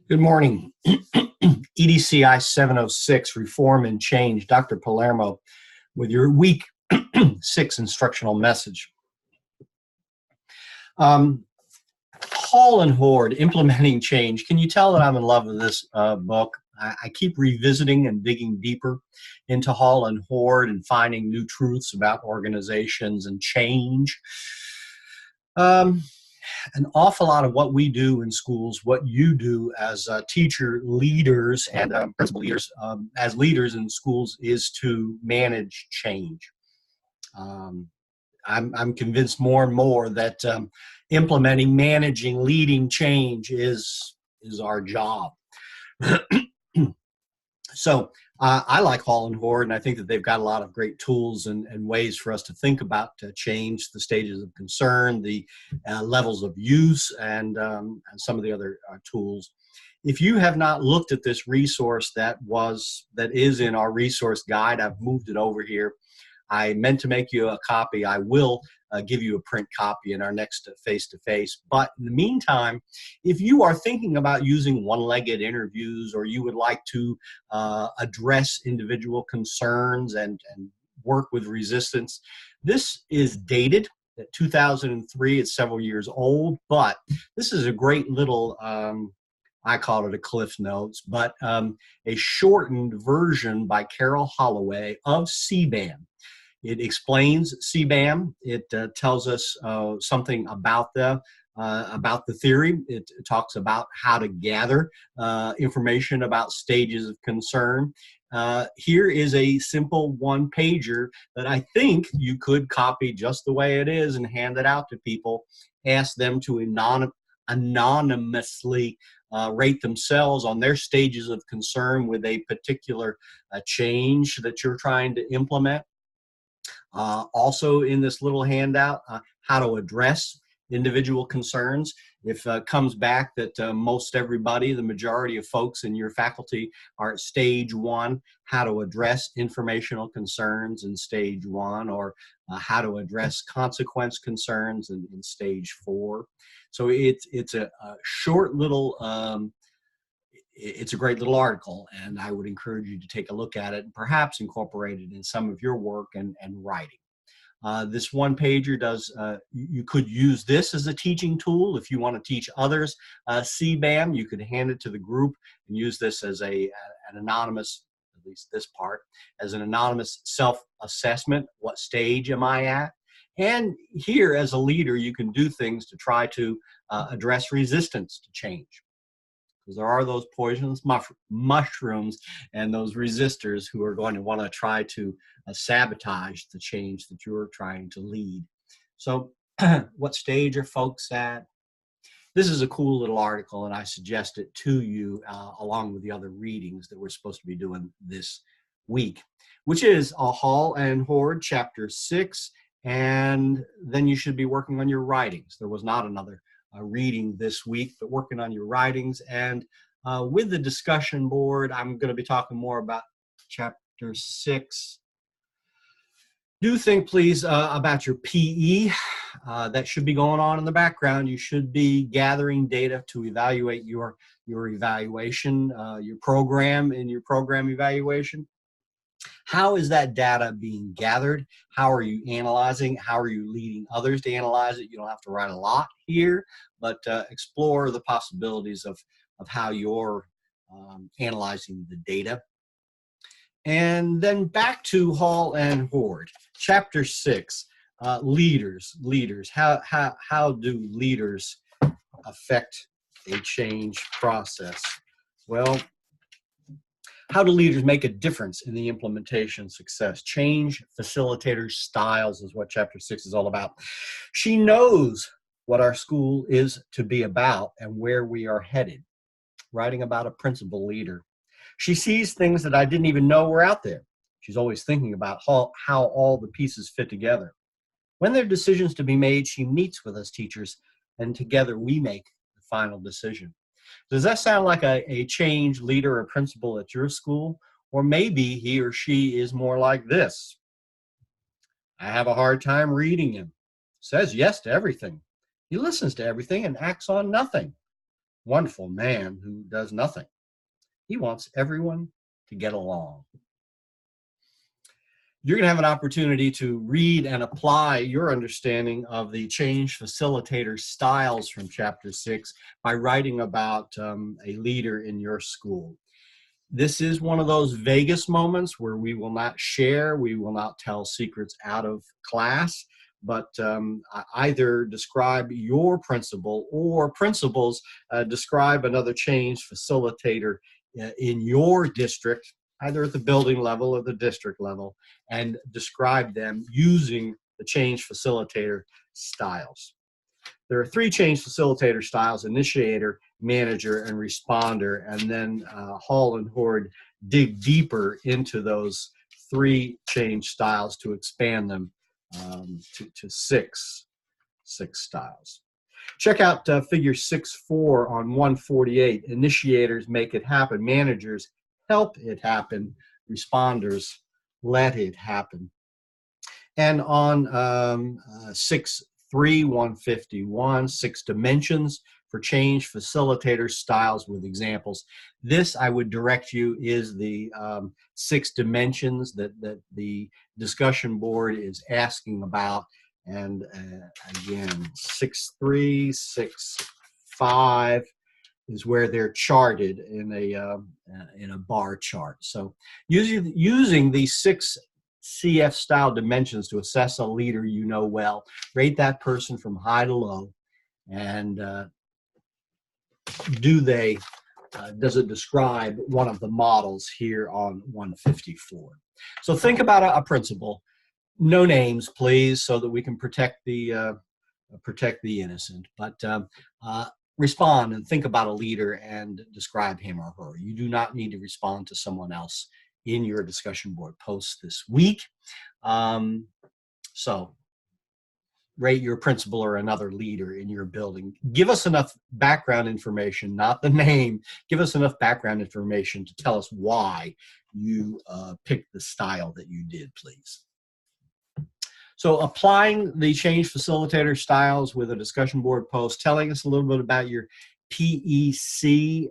Good morning. EDCI 706, Reform and Change. Dr. Palermo with your week 6 instructional message. Hall and Hoard, Implementing Change. Can you tell that I'm in love with this book? I keep revisiting and digging deeper into Hall and Hoard and finding new truths about organizations and change. An awful lot of what we do in schools, what you do as teacher leaders and principal leaders, as leaders in schools, is to manage change. I'm convinced more and more that implementing, managing, leading change is our job. So I like Hall and Hoard, and I think that they've got a lot of great tools and ways for us to think about change, the stages of concern, the levels of use, and some of the other tools. If you have not looked at this resource that is in our resource guide, I've moved it over here. I meant to make you a copy. I will give you a print copy in our next face-to-face. But in the meantime, if you are thinking about using one-legged interviews, or you would like to address individual concerns and work with resistance, this is dated at 2003. It's several years old, but this is a great little I call it a Cliff Notes, but a shortened version by Carol Holloway of CBAM. It explains CBAM. It tells us something about the theory. It talks about how to gather information about stages of concern. Here is a simple one-pager that I think you could copy just the way it is and hand it out to people. Ask them to anonymously rate themselves on their stages of concern with a particular change that you're trying to implement. Also in this little handout, how to address individual concerns. If it comes back that most everybody, the majority of folks in your faculty are at stage 1, how to address informational concerns in stage 1, or how to address consequence concerns in stage 4. So it's a short little it's a great little article, and I would encourage you to take a look at it and perhaps incorporate it in some of your work and writing. This one-pager you could use this as a teaching tool if you want to teach others CBAM. You could hand it to the group and use this as an anonymous, at least this part, as an anonymous self-assessment. What stage am I at? And here, as a leader, you can do things to try to address resistance to change. Because there are those poisonous mushrooms and those resistors who are going to want to try to sabotage the change that you're trying to lead. So what stage are folks at? This is a cool little article, and I suggest it to you along with the other readings that we're supposed to be doing this week, which is a Hall and Hoard, Chapter 6, and then you should be working on your writings. There was not another reading this week, but working on your writings. And with the discussion board, I'm going to be talking more about Chapter 6. Do think, please, about your PE. That should be going on in the background. You should be gathering data to evaluate your evaluation, your program and your program evaluation. How is that data being gathered? How are you analyzing? How are you leading others to analyze it? You don't have to write a lot here, but explore the possibilities of how you're analyzing the data. And then back to Hall and Hoard, Chapter 6, leaders. How do leaders affect a change process? Well, how do leaders make a difference in the implementation success? Change facilitators' styles is what Chapter 6 is all about. She knows what our school is to be about and where we are headed, writing about a principal leader. She sees things that I didn't even know were out there. She's always thinking about how all the pieces fit together. When there are decisions to be made, she meets with us teachers, and together we make the final decision. Does that sound like a change leader or principal at your school? Or maybe he or she is more like this. I have a hard time reading him. Says yes to everything. He listens to everything and acts on nothing. wonderful man who does nothing. He wants everyone to get along. You're going to have an opportunity to read and apply your understanding of the change facilitator styles from chapter 6 by writing about a leader in your school. This is one of those Vegas moments where we will not share, we will not tell secrets out of class, but either describe your principal or principals describe another change facilitator in your district, either at the building level or the district level, and describe them using the change facilitator styles. There are 3 change facilitator styles: initiator, manager, and responder. And then Hall and Horde dig deeper into those 3 change styles to expand them to six styles. Check out figure 6.4 on 148. Initiators make it happen. Managers help it happen. Responders let it happen. And on 6.3, 151, 6 dimensions for change facilitator styles with examples. This, I would direct you, is the 6 dimensions that the discussion board is asking about. And again, 6.3, 6.5 is where they're charted in a bar chart. So using these 6 CF style dimensions to assess a leader you know well, rate that person from high to low, and does it describe one of the models here on 154? So think about a principal. No names, please, so that we can protect the innocent. But respond and think about a leader and describe him or her. You do not need to respond to someone else in your discussion board posts this week. So rate your principal or another leader in your building. Give us enough background information, not the name. Give us enough background information to tell us why you picked the style that you did, please. So applying the change facilitator styles with a discussion board post, telling us a little bit about your PEC,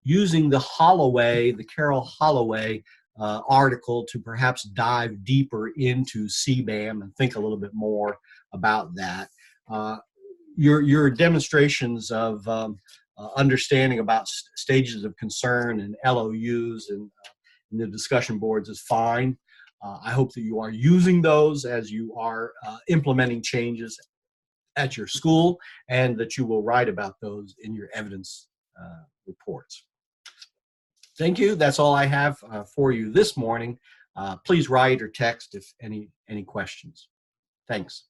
using the Carol Holloway article to perhaps dive deeper into CBAM and think a little bit more about that. Your demonstrations of understanding about stages of concern and LOUs and in the discussion boards is fine. I hope that you are using those as you are implementing changes at your school, and that you will write about those in your evidence reports. Thank you. That's all I have for you this morning. Please write or text if any questions. Thanks.